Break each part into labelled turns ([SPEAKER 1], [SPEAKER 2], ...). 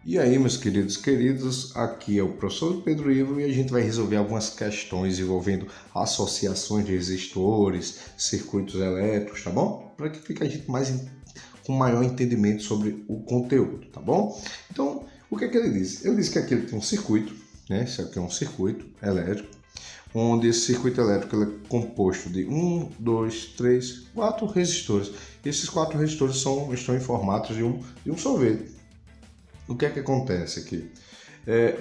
[SPEAKER 1] E aí, meus queridos, aqui é o professor Pedro Ivo e a gente vai resolver algumas questões envolvendo associações de resistores, circuitos elétricos, tá bom? Para que fique a gente com maior entendimento sobre o conteúdo, tá bom? Então, o que é que ele diz? Ele diz que aqui ele tem um circuito, né? Esse aqui é um circuito elétrico, onde esse circuito elétrico ele é composto de 1, 2, 3, 4 resistores. Esses 4 resistores estão em formatos de um sorvete. O que é que acontece aqui?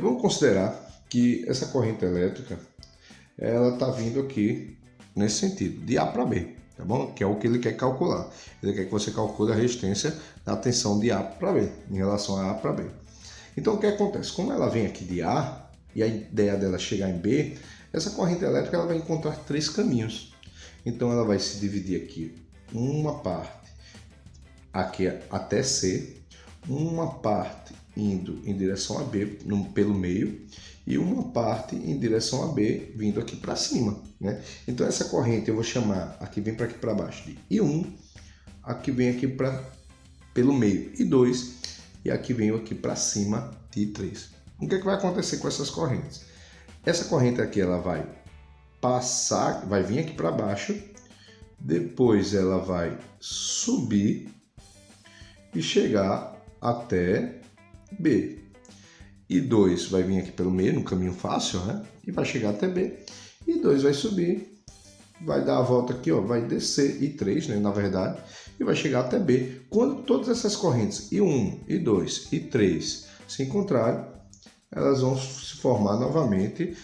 [SPEAKER 1] Vamos considerar que essa corrente elétrica ela está vindo aqui nesse sentido, de A para B, tá bom? Que é o que ele quer calcular. Ele quer que você calcule a resistência da tensão de A para B, em relação a A para B. Então o que acontece? Como ela vem aqui de A, e a ideia dela é chegar em B, essa corrente elétrica ela vai encontrar 3 caminhos. Então ela vai se dividir aqui, uma parte aqui até C, uma parte indo em direção a B pelo meio e uma parte em direção a B vindo aqui para cima, né? Então essa corrente eu vou chamar, aqui vem para aqui para baixo, de I1, aqui vem aqui pelo meio I2 e aqui vem aqui para cima de I3. O que é que vai acontecer com essas correntes? Essa corrente aqui ela vai passar, vai vir aqui para baixo, depois ela vai subir e chegar até B. E 2 vai vir aqui pelo meio, no caminho fácil, né? E vai chegar até B. E 2 vai subir, vai dar a volta aqui, ó, vai descer, e 3, né, na verdade, e vai chegar até B. Quando todas essas correntes, I1, I2 e 3, se encontrarem, elas vão se formar novamente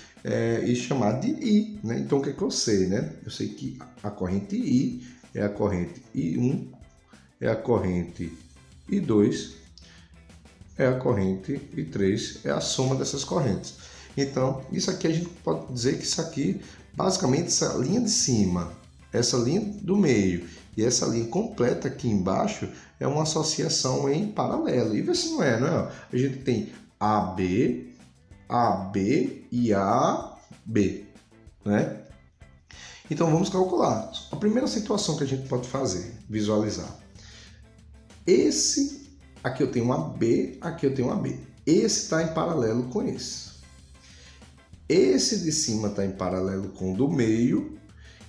[SPEAKER 1] e chamar de I, né? Então, o que é que eu sei, né? Eu sei que a corrente I é a corrente I1, é a corrente I2 é a corrente I3, é a soma dessas correntes. Então, isso aqui a gente pode dizer que isso aqui, basicamente, essa linha de cima, essa linha do meio e essa linha completa aqui embaixo é uma associação em paralelo. E vê se não é, não é? A gente tem AB, AB e AB, né? Então, vamos calcular. A primeira situação que a gente pode fazer, visualizar. Aqui eu tenho um AB, aqui eu tenho um AB. Esse está em paralelo com esse. Esse de cima está em paralelo com o do meio,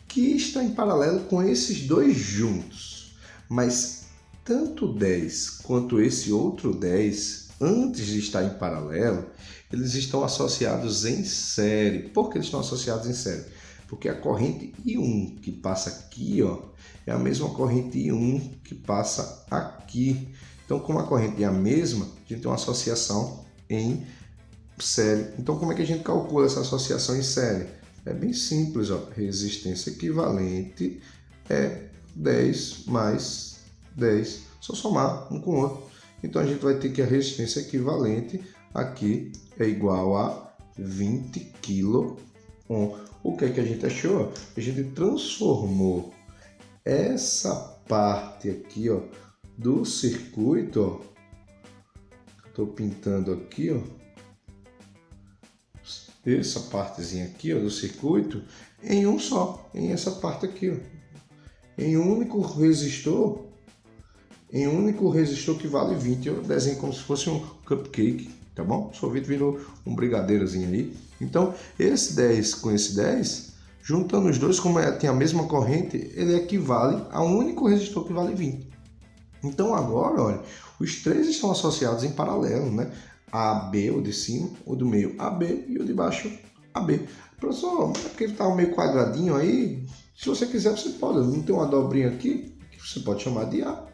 [SPEAKER 1] que está em paralelo com esses dois juntos. Mas tanto 10 quanto esse outro 10, antes de estar em paralelo, eles estão associados em série. Por que eles estão associados em série? Porque a corrente I1 que passa aqui, ó, é a mesma corrente I1 que passa aqui. Então, como a corrente é a mesma, a gente tem uma associação em série. Então, como é que a gente calcula essa associação em série? É bem simples, ó. Resistência equivalente é 10 mais 10. Só somar um com o outro. Então, a gente vai ter que a resistência equivalente aqui é igual a 20 kΩ. O que é que a gente achou? A gente transformou essa parte aqui, ó, do circuito, estou pintando aqui, ó, essa partezinha aqui, ó, do circuito, em um só, em essa parte aqui, ó, em um único resistor, que vale 20. Eu desenho como se fosse um cupcake, tá bom? O sorvete virou um brigadeirozinho aí. Então, esse 10 com esse 10, juntando os dois, como tem a mesma corrente, ele equivale a um único resistor que vale 20. Então agora, olha, os três estão associados em paralelo, né? AB, o de cima, o do meio AB e o de baixo AB. Professor, é porque ele está meio quadradinho aí? Se você quiser, você pode. Não tem uma dobrinha aqui que você pode chamar de A,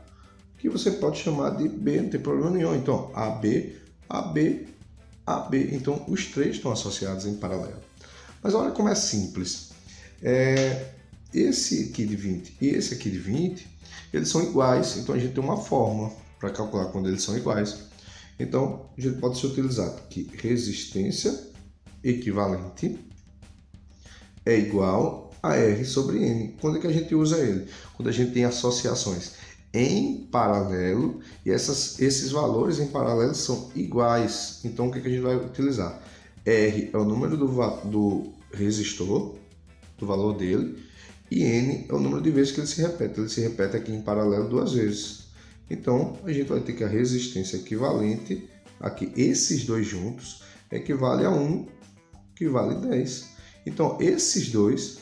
[SPEAKER 1] que você pode chamar de B, não tem problema nenhum. Então, AB, AB, AB. Então, os três estão associados em paralelo. Mas olha como é simples. Esse aqui de 20 e esse aqui de 20, eles são iguais, então a gente tem uma fórmula para calcular quando eles são iguais. Então, a gente pode se utilizar que resistência equivalente é igual a R sobre N. Quando é que a gente usa ele? Quando a gente tem associações em paralelo e esses valores em paralelo são iguais. Então, o que é que a gente vai utilizar? R é o número do resistor, do valor dele, e N é o número de vezes que ele se repete. Ele se repete aqui em paralelo 2 vezes. Então, a gente vai ter que a resistência equivalente aqui, esses dois juntos, equivale a 1, que vale 10. Então, esses dois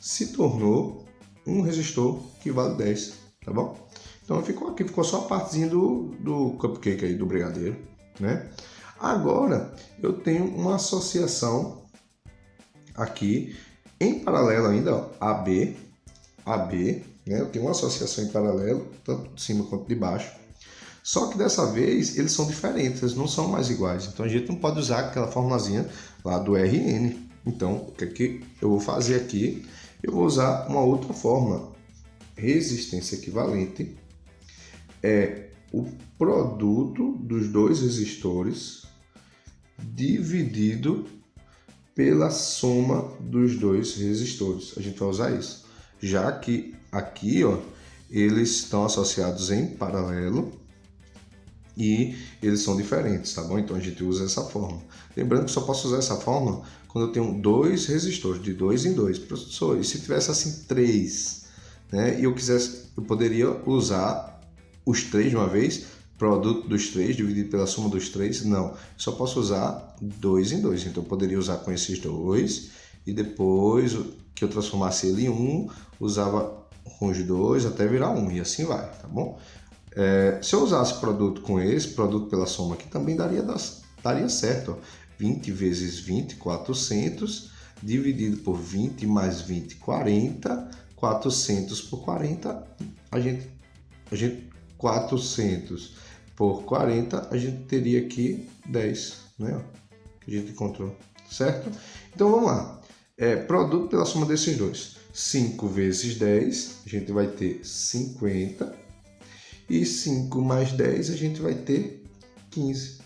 [SPEAKER 1] se tornou um resistor que vale 10, tá bom? Então, ficou só a partezinha do cupcake aí, do brigadeiro, né? Agora, eu tenho uma associação aqui, em paralelo ainda, ó, AB, né? Eu tenho uma associação em paralelo, tanto de cima quanto de baixo. Só que dessa vez eles são diferentes, eles não são mais iguais. Então a gente não pode usar aquela formulazinha lá do Rn. Então, o que eu vou fazer aqui? Eu vou usar uma outra fórmula. Resistência equivalente é o produto dos dois resistores dividido pela soma dos dois resistores. A gente vai usar isso. Já que aqui, ó, eles estão associados em paralelo e eles são diferentes, tá bom? Então a gente usa essa fórmula. Lembrando que só posso usar essa fórmula quando eu tenho dois resistores, de 2 em 2. Professor, e se tivesse assim 3, né? E eu poderia usar os 3 de uma vez, produto dos 3 dividido pela soma dos 3? Não, só posso usar 2 em 2. Então eu poderia usar com esses 2 e depois que eu transformasse ele em 1, usava com os 2 até virar 1 e assim vai, tá bom? Se eu usasse produto com esse, produto pela soma aqui, também daria certo. Ó. 20 vezes 20, 400, dividido por 20 mais 20, 40. 400 por 40, a gente 400 por 40, a gente teria aqui 10, né? Que a gente encontrou, certo? Então vamos lá. Produto pela soma desses dois. 5 vezes 10, a gente vai ter 50. E 5 mais 10, a gente vai ter 15.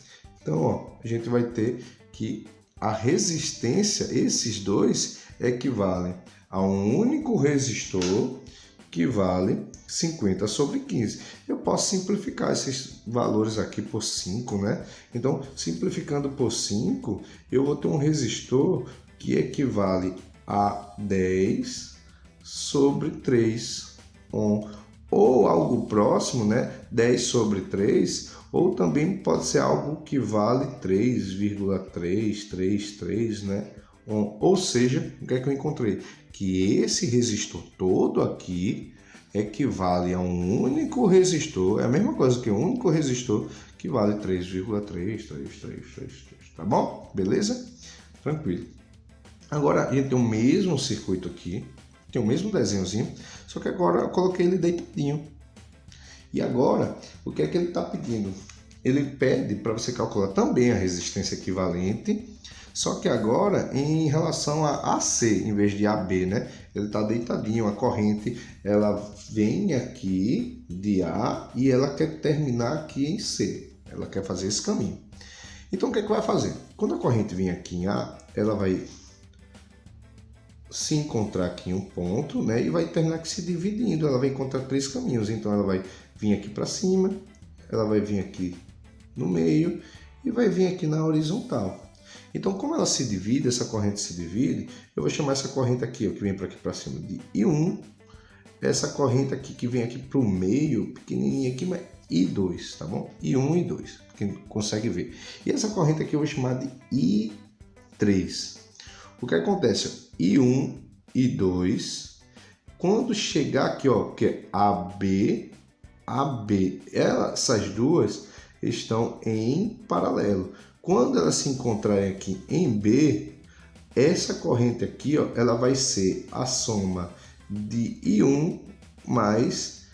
[SPEAKER 1] Então, ó, a gente vai ter que a resistência, esses dois, equivalem a um único resistor que vale 50 sobre 15. Eu posso simplificar esses valores aqui por 5, né? Então, simplificando por 5, eu vou ter um resistor que equivale a 10 sobre 3 ohm. Ou algo próximo, né? 10 sobre 3, ou também pode ser algo que vale 3,333, né? Ou seja, o que é que eu encontrei? Que esse resistor todo aqui equivale a um único resistor, é a mesma coisa que um único resistor que vale 3,3333, tá bom? Beleza? Tranquilo. Agora a gente tem o mesmo circuito aqui, tem o mesmo desenhozinho, só que agora eu coloquei ele deitadinho. E agora, o que é que ele está pedindo? Ele pede para você calcular também a resistência equivalente, só que agora em relação a AC, em vez de AB, né? Ele está deitadinho, a corrente, ela vem aqui de A e ela quer terminar aqui em C. Ela quer fazer esse caminho. Então, o que é que vai fazer? Quando a corrente vem aqui em A, ela vai se encontrar aqui em um ponto, né? E vai terminar aqui se dividindo. Ela vai encontrar 3 caminhos. Então, ela vai vir aqui para cima, ela vai vir aqui no meio e vai vir aqui na horizontal. Então, como ela se divide, essa corrente se divide, eu vou chamar essa corrente aqui, ó, que vem para aqui para cima, de I1. Essa corrente aqui que vem aqui para o meio, pequenininha aqui, mas I2, tá bom? I1 e 2, quem consegue ver. E essa corrente aqui eu vou chamar de I3. O que acontece? I1 e 2, quando chegar aqui, ó, que é AB, essas duas estão em paralelo. Quando elas se encontrarem aqui em B, essa corrente aqui, ó, ela vai ser a soma de I1 mais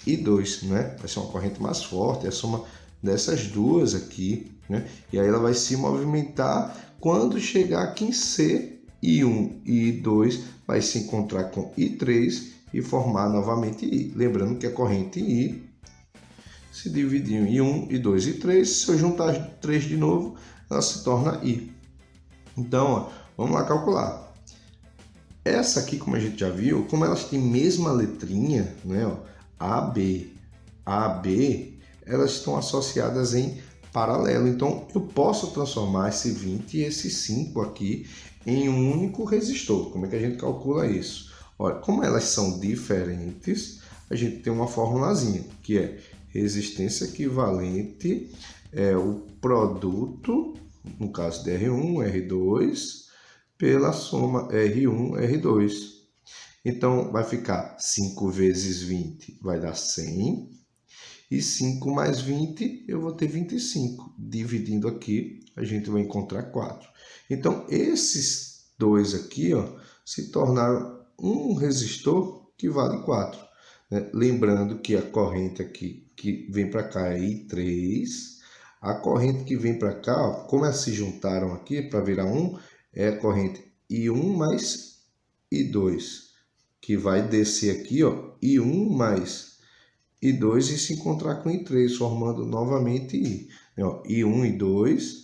[SPEAKER 1] I2, né? Vai ser uma corrente mais forte, a soma dessas duas aqui, né? E aí ela vai se movimentar. Quando chegar aqui em C, I1 e I2 vai se encontrar com I3 e formar novamente I. Lembrando que a corrente I se divide em I1, I2 e 3. Se eu juntar as 3 de novo, ela se torna I. Então, ó, vamos lá calcular. Essa aqui, como a gente já viu, como elas têm mesma letrinha, né, ó, AB, elas estão associadas em paralelo. Então, eu posso transformar esse 20 e esse 5 aqui em um único resistor. Como é que a gente calcula isso? Olha, como elas são diferentes, a gente tem uma formulazinha, que é resistência equivalente é o produto, no caso de R1, R2, pela soma R1, R2. Então, vai ficar 5 vezes 20 vai dar 100. E 5 mais 20, eu vou ter 25. Dividindo aqui, a gente vai encontrar 4. Então, esses dois aqui, ó, se tornaram um resistor que vale 4. Né? Lembrando que a corrente aqui que vem para cá é I3. A corrente que vem para cá, ó, como elas se juntaram aqui para virar 1, é a corrente I1 mais I2, que vai descer aqui, ó, I1 mais I2 e se encontrar com I3, formando novamente I. Ó, I1, I2,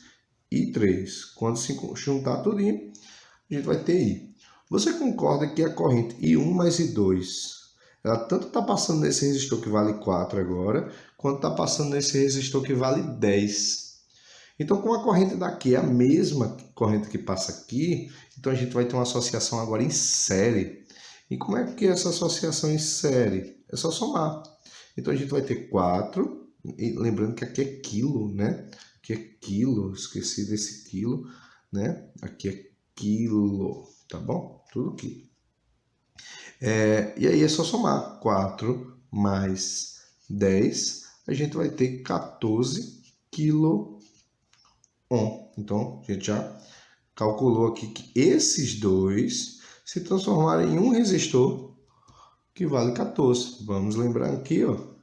[SPEAKER 1] I3. Quando se juntar tudinho, a gente vai ter I. Você concorda que a corrente I1 mais I2, ela tanto está passando nesse resistor que vale 4 agora, quanto está passando nesse resistor que vale 10. Então, como a corrente daqui é a mesma corrente que passa aqui, então a gente vai ter uma associação agora em série. E como é que é essa associação em série? É só somar. Então, a gente vai ter 4, e lembrando que aqui é quilo, né? Aqui é quilo, esqueci desse quilo, né? Aqui é quilo, tá bom? Tudo quilo. E aí é só somar 4 mais 10, a gente vai ter 14 kΩ. Então, a gente já calculou aqui que esses dois se transformaram em um resistor que vale 14. Vamos lembrar aqui, ó,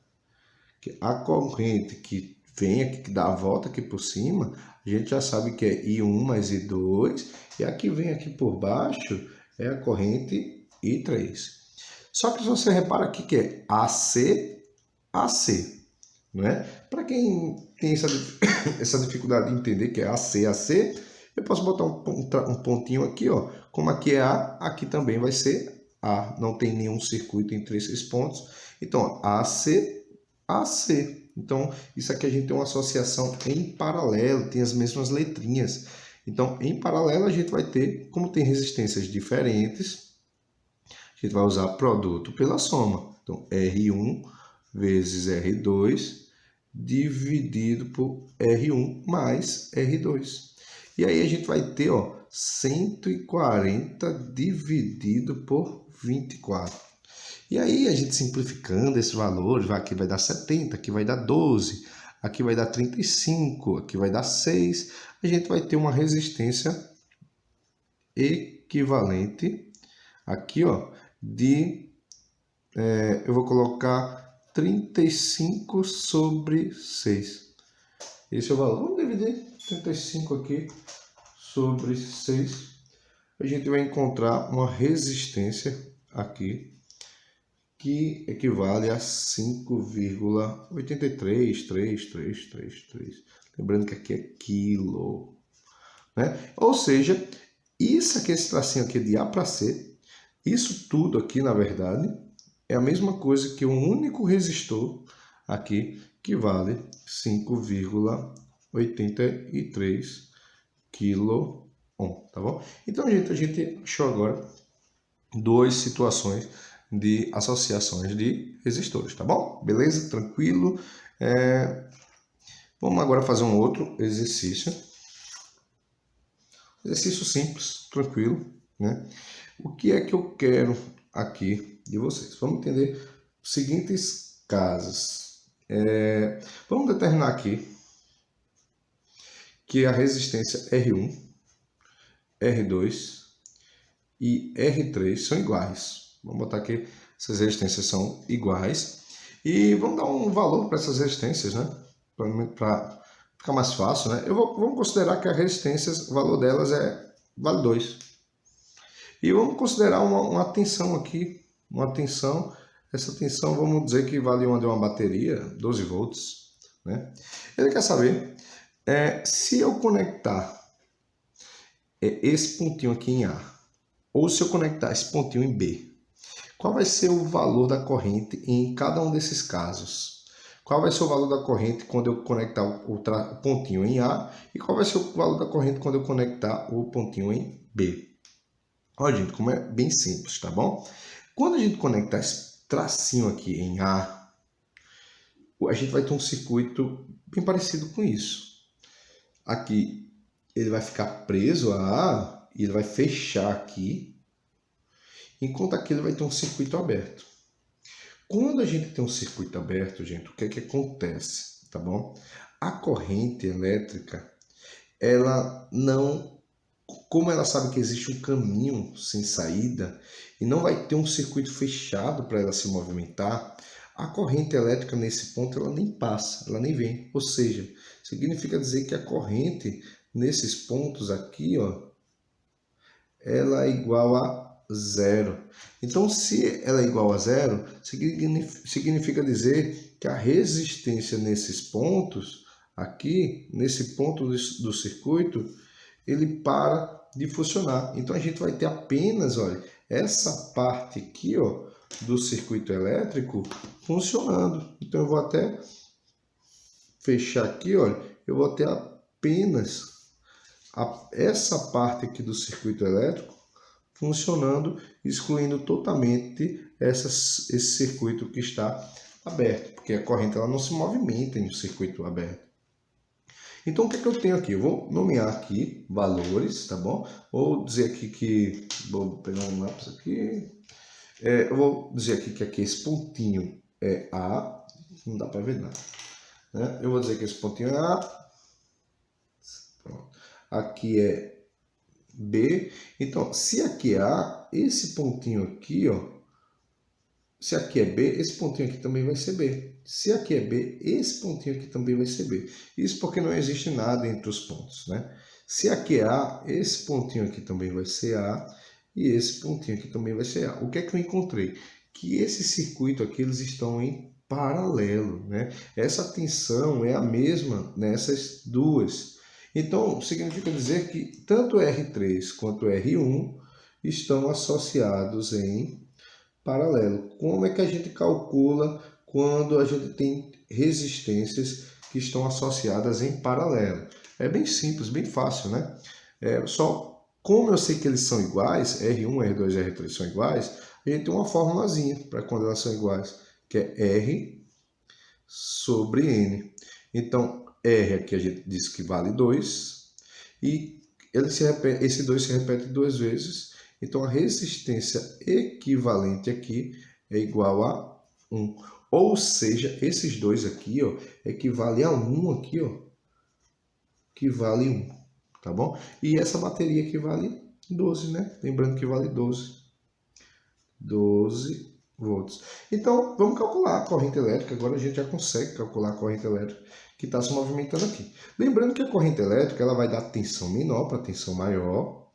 [SPEAKER 1] que a corrente que vem aqui, que dá a volta aqui por cima, a gente já sabe que é I1 mais I2, e a que vem aqui por baixo é a corrente I3. Só que você repara aqui que é AC, AC, não é? Para quem tem essa dificuldade de entender que é AC, AC, eu posso botar um pontinho aqui, ó. Como aqui é A, aqui também vai ser A. Não tem nenhum circuito entre esses pontos. Então, ó, AC, AC. Então, isso aqui a gente tem uma associação em paralelo, tem as mesmas letrinhas. Então, em paralelo, a gente vai ter, como tem resistências diferentes, a gente vai usar produto pela soma. Então, R1 vezes R2 dividido por R1 mais R2. E aí a gente vai ter, ó, 140 dividido por 24. E aí a gente simplificando esses valores, aqui vai dar 70, aqui vai dar 12, aqui vai dar 35, aqui vai dar 6. A gente vai ter uma resistência equivalente aqui, ó, eu vou colocar 35 sobre 6. Esse é o valor. Vamos dividir 35 aqui sobre 6. A gente vai encontrar uma resistência aqui que equivale a 5,83333. Lembrando que aqui é quilo, né? Ou seja, isso aqui, esse tracinho aqui de A para C, isso tudo aqui, na verdade, é a mesma coisa que um único resistor aqui, que vale 5,83 kΩ, tá bom? Então, gente, a gente achou agora duas situações de associações de resistores, tá bom? Beleza? Tranquilo? Vamos agora fazer um outro exercício. Exercício simples, tranquilo, né? O que é que eu quero aqui de vocês? Vamos entender os seguintes casos. Vamos determinar aqui que a resistência R1, R2 e R3 são iguais. Vamos botar aqui, essas resistências são iguais. E vamos dar um valor para essas resistências, né? Para ficar mais fácil, né? Vamos considerar que a resistência, o valor delas vale 2. E vamos considerar uma tensão aqui, uma tensão. Essa tensão, vamos dizer que vale uma de uma bateria, 12 volts, né? Ele quer saber se eu conectar esse pontinho aqui em A, ou se eu conectar esse pontinho em B, qual vai ser o valor da corrente em cada um desses casos? Qual vai ser o valor da corrente quando eu conectar o pontinho em A e qual vai ser o valor da corrente quando eu conectar o pontinho em B? Olha, gente, como é bem simples, tá bom? Quando a gente conectar esse tracinho aqui em A, a gente vai ter um circuito bem parecido com isso. Aqui ele vai ficar preso a A e ele vai fechar aqui, enquanto aqui ele vai ter um circuito aberto. Quando a gente tem um circuito aberto, gente, o que é que acontece, tá bom? A corrente elétrica, ela não, como ela sabe que existe um caminho sem saída e não vai ter um circuito fechado para ela se movimentar, a corrente elétrica nesse ponto ela nem passa, ela nem vem. Ou seja, significa dizer que a corrente nesses pontos aqui, ó, ela é igual a zero. Então, se ela é igual a zero, significa dizer que a resistência nesses pontos, aqui, nesse ponto do circuito, ele para de funcionar. Então, a gente vai ter apenas, olha, essa parte aqui, ó, do circuito elétrico funcionando. Então, eu vou até fechar aqui, olha, eu vou ter apenas essa parte aqui do circuito elétrico funcionando, excluindo totalmente esse circuito que está aberto, porque a corrente ela não se movimenta em um circuito aberto. Então, o que é que eu tenho aqui? Eu vou nomear aqui valores, tá bom? Vou dizer aqui que... Vou pegar um lápis aqui. Eu vou dizer aqui esse pontinho é A. Não dá para ver nada, né? Eu vou dizer que esse pontinho é A. Pronto. Aqui é B. Então, se aqui é A, esse pontinho aqui, ó, se aqui é B, esse pontinho aqui também vai ser B. Se aqui é B, esse pontinho aqui também vai ser B. Isso porque não existe nada entre os pontos, né? Se aqui é A, esse pontinho aqui também vai ser A e esse pontinho aqui também vai ser A. O que é que eu encontrei? Que esse circuito aqui, eles estão em paralelo, né? Essa tensão é a mesma nessas duas. Então, significa dizer que tanto R3 quanto R1 estão associados em paralelo. Como é que a gente calcula quando a gente tem resistências que estão associadas em paralelo? É bem simples, bem fácil, né? Só como eu sei que eles são iguais, R1, R2 R3 são iguais, a gente tem uma formulazinha para quando elas são iguais, que é R sobre N. Então, R aqui a gente diz que vale 2, e esse 2 se repete duas vezes, então a resistência equivalente aqui é igual a 1. Ou seja, esses dois aqui, ó, equivale a 1 aqui, ó, que vale 1, tá bom? E essa bateria aqui vale 12, né? Lembrando que vale 12 volts. Então, vamos calcular a corrente elétrica. Agora a gente já consegue calcular a corrente elétrica que está se movimentando aqui. Lembrando que a corrente elétrica ela vai dar tensão menor para tensão maior.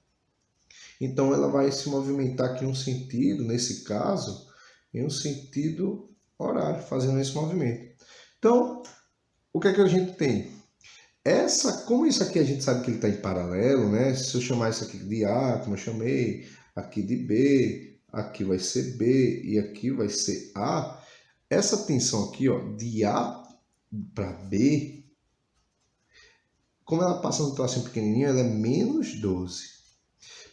[SPEAKER 1] Então, ela vai se movimentar aqui em um sentido, nesse caso, em um sentido horário, fazendo esse movimento. Então, o que é que a gente tem? Como isso aqui a gente sabe que ele está em paralelo, né? Se eu chamar isso aqui de A, como eu chamei, aqui de B, aqui vai ser B e aqui vai ser A. Essa tensão aqui, ó, de A para B, como ela passa no tracinho pequenininho, ela é menos 12.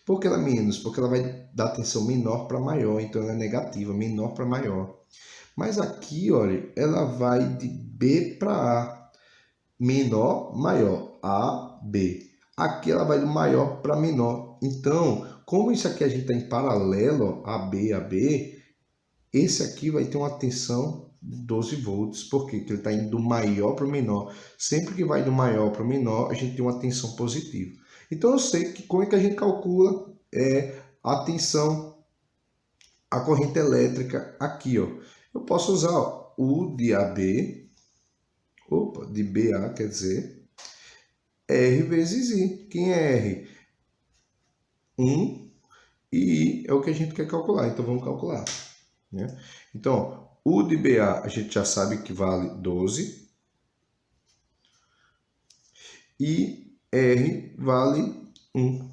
[SPEAKER 1] Por que ela é menos? Porque ela vai dar tensão menor para maior, então ela é negativa, menor para maior. Mas aqui, olha, ela vai de B para A, menor, maior, A, B. Aqui ela vai do maior para menor. Então, como isso aqui a gente está em paralelo, ó, AB, AB, esse aqui vai ter uma tensão de 12 volts. Por quê? Porque ele está indo do maior para o menor. Sempre que vai do maior para o menor, a gente tem uma tensão positiva. Então, eu sei que como é que a gente calcula a tensão, a corrente elétrica aqui, ó. Eu posso usar, ó, U de AB, de BA, quer dizer, R vezes I. Quem é R? 1 e I é o que a gente quer calcular, então vamos calcular, né? Então, U de BA a gente já sabe que vale 12 e R vale 1.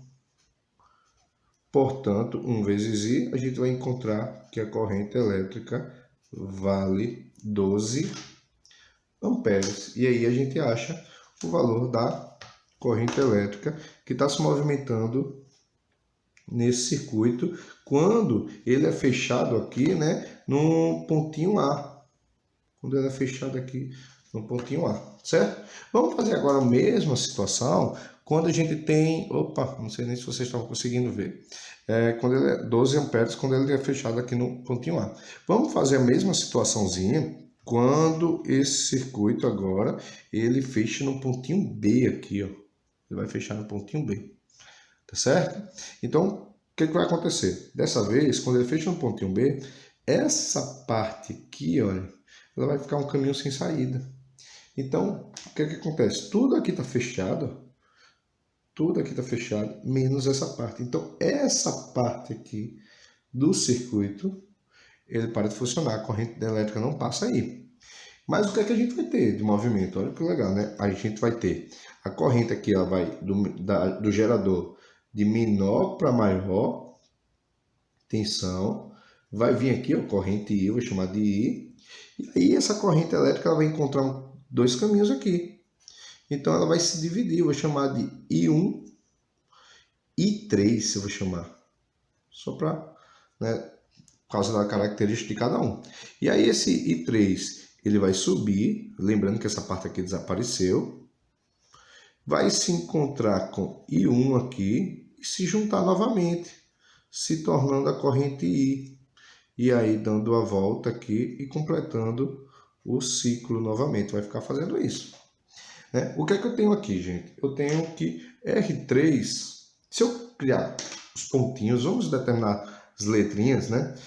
[SPEAKER 1] Portanto, 1 vezes I, a gente vai encontrar que a corrente elétrica vale 12 amperes. E aí a gente acha o valor da corrente elétrica que está se movimentando nesse circuito quando ele é fechado aqui, né, no pontinho A. Quando ele é fechado aqui no pontinho A. certo? Vamos fazer agora a mesma situação quando a gente tem, opa, não sei nem se vocês estão conseguindo ver, quando ele é 12 amperes, quando ele é fechado aqui no pontinho A. Vamos fazer a mesma situaçãozinha quando esse circuito agora, ele fecha no pontinho B aqui, ó. Ele vai fechar no pontinho B, tá certo? Então, o que vai acontecer? Dessa vez, quando ele fecha no pontinho B, essa parte aqui, olha, ela vai ficar um caminho sem saída. Então, o que acontece? Tudo aqui está fechado, menos essa parte. Então, essa parte aqui do circuito, ele para de funcionar, a corrente elétrica não passa aí. Mas o que a gente vai ter de movimento? Olha que legal, né? A gente vai ter a corrente aqui, ela vai do gerador de menor para maior tensão, vai vir aqui, ó, corrente I, vou chamar de I, e aí essa corrente elétrica ela vai encontrar dois caminhos aqui. Então ela vai se dividir, eu vou chamar de I1 e I3, eu vou chamar. Só para, né, por causa da característica de cada um. E aí esse I3, ele vai subir, lembrando que essa parte aqui desapareceu, vai se encontrar com I1 aqui e se juntar novamente, se tornando a corrente I. E aí dando a volta aqui e completando o ciclo novamente, vai ficar fazendo isso. Né? O que é que eu tenho aqui, gente? Eu tenho que R3, se eu criar os pontinhos, vamos determinar as letrinhas, né?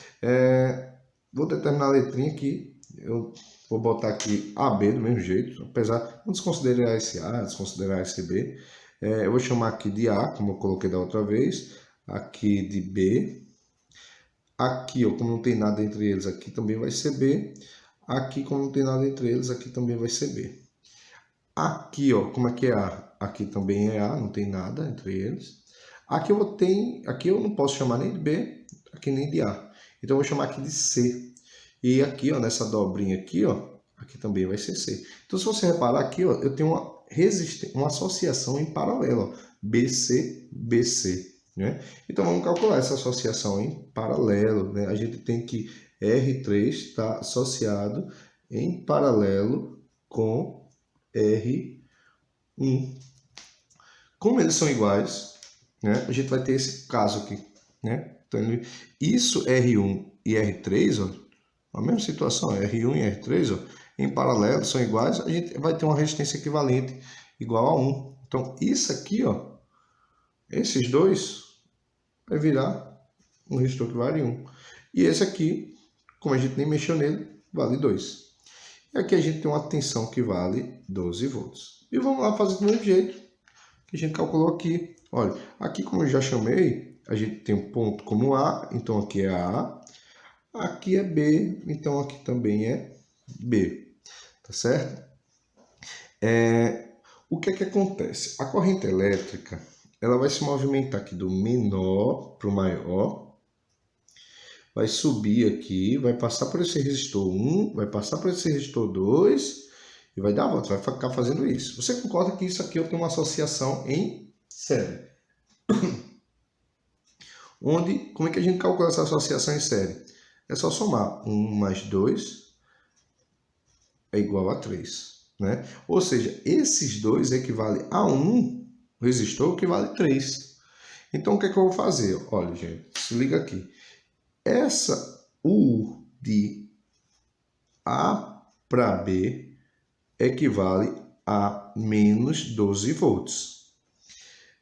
[SPEAKER 1] Vou determinar a letrinha aqui, eu vou botar aqui AB do mesmo jeito, apesar, não desconsiderar esse A, desconsiderar esse B. Eu vou chamar aqui de A, como eu coloquei da outra vez, aqui de B. Aqui, ó, como não tem nada entre eles, aqui também vai ser B. Aqui, como não tem nada entre eles, aqui também vai ser B. Aqui, ó, como é que é A? Aqui também é A, não tem nada entre eles. Aqui eu não posso chamar nem de B, aqui nem de A. Então eu vou chamar aqui de C. E aqui, ó, nessa dobrinha aqui, ó, aqui também vai ser C. Então se você reparar aqui, ó, eu tenho uma associação em paralelo, ó, BC, BC. Né? Então vamos calcular essa associação em paralelo. Né? A gente tem que R3 está associado em paralelo com R1. Como eles são iguais, né? A gente vai ter esse caso aqui. Né? Então, isso R1 e R3, ó, a mesma situação, R1 e R3, ó, em paralelo são iguais, a gente vai ter uma resistência equivalente igual a 1. Então isso aqui, ó, esses dois vai virar um resistor que vale 1. E esse aqui, como a gente nem mexeu nele, vale 2. E aqui a gente tem uma tensão que vale 12 volts. E vamos lá fazer do mesmo jeito que a gente calculou aqui. Olha, aqui como eu já chamei, a gente tem um ponto como A, então aqui é A. Aqui é B, então aqui também é B. Tá certo? O que é que acontece? A corrente elétrica, ela vai se movimentar aqui do menor para o maior, vai subir aqui, vai passar por esse resistor 1, vai passar por esse resistor 2 e vai dar a volta, vai ficar fazendo isso. Você concorda que isso aqui eu tenho uma associação em série? Como é que a gente calcula essa associação em série? É só somar 1 mais 2 é igual a 3. Né? Ou seja, esses dois equivalem a um resistor que vale 3. Então, o que é que eu vou fazer? Olha, gente, se liga aqui. Essa U de A para B equivale a menos 12 volts.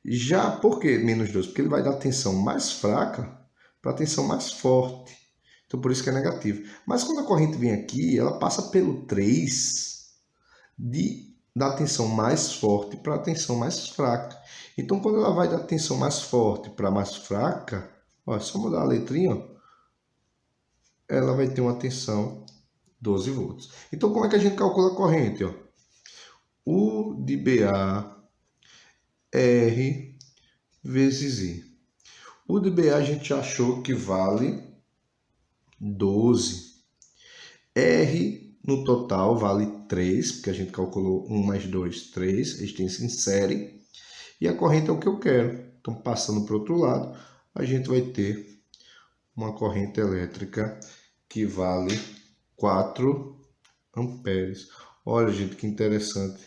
[SPEAKER 1] Já por que menos 12? Porque ele vai dar tensão mais fraca para tensão mais forte. Então, por isso que é negativo. Mas quando a corrente vem aqui, ela passa pelo 3 da tensão mais forte para a tensão mais fraca. Então, quando ela vai da tensão mais forte para mais fraca, ó, é só mudar a letrinha, ó, ela vai ter uma tensão 12 volts. Então, como é que a gente calcula a corrente? Ó? U de BA, R vezes I. O de BA a gente achou que vale 12. R no total vale 3, porque a gente calculou 1 mais 2, 3, resistência em série. E a corrente é o que eu quero. Então, passando para o outro lado, a gente vai ter uma corrente elétrica que vale 4 amperes. Olha, gente, que interessante.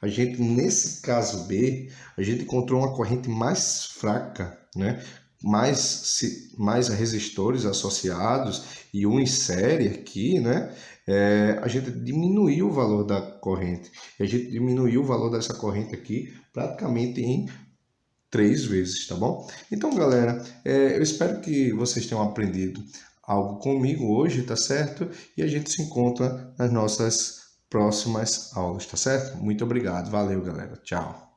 [SPEAKER 1] A gente, nesse caso B, a gente encontrou uma corrente mais fraca, né? Mais resistores associados e um em série aqui, né? A gente diminuiu o valor da corrente. E a gente diminuiu o valor dessa corrente aqui praticamente em 3 vezes, tá bom? Então, galera, eu espero que vocês tenham aprendido algo comigo hoje, tá certo? E a gente se encontra nas nossas próximas aulas, tá certo? Muito obrigado. Valeu, galera. Tchau.